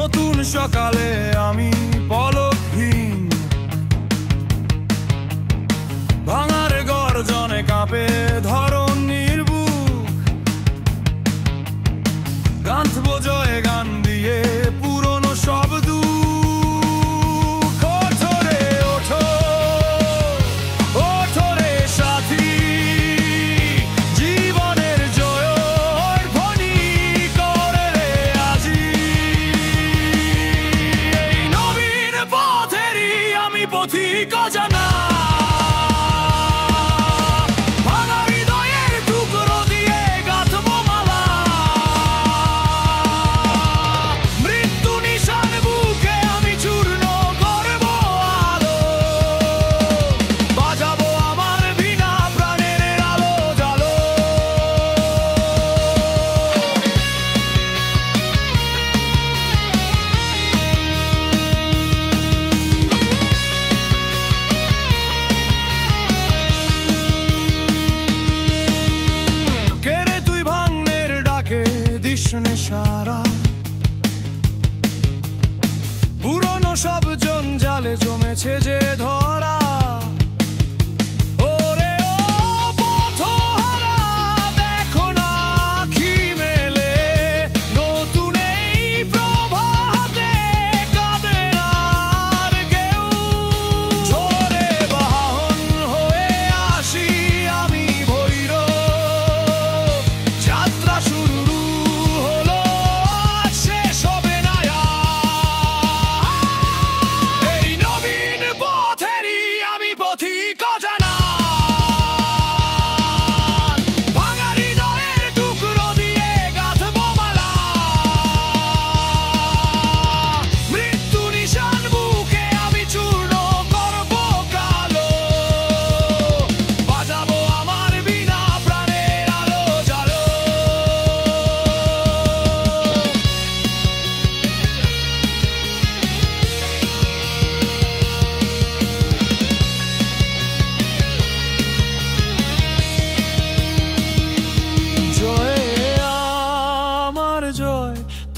নতুন সকালে আমি পলকহীন, ভাঙার গর্জনে কাঁপে ধরণীর বুক। গাঁথবো জয় গান দিয়ে পুরনো সব দুঃখ। ওঠো রে ওঠো, ওঠো রে সাথী, জীবনের জয়ের ধ্বনি করে রে আজি। এই নবীন পথেরই আমি পথিক জানা, সারা পুরনো সব জঞ্জালে জমেছে যে ধরা। ওরে ও পথহারা, দেখো না আঁখি মেলে, নতুন এই প্রভাতে কাঁদে আর কেউ। ঝড়ে বাহন হয়ে আসি আমি ভৈরব, যাত্রা শুরু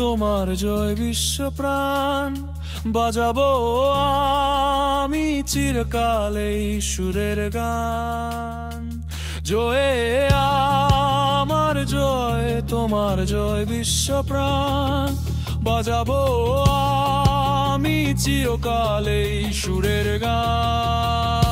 তোমার জয় বিশ্ব প্রাণ, বাজাবো আমি চিরকাল এই সুরের গান। জয়ে আমার জয়, তোমার জয় বিশ্ব প্রাণ, বাজাবো আমি চিরকাল এই সুরের গান।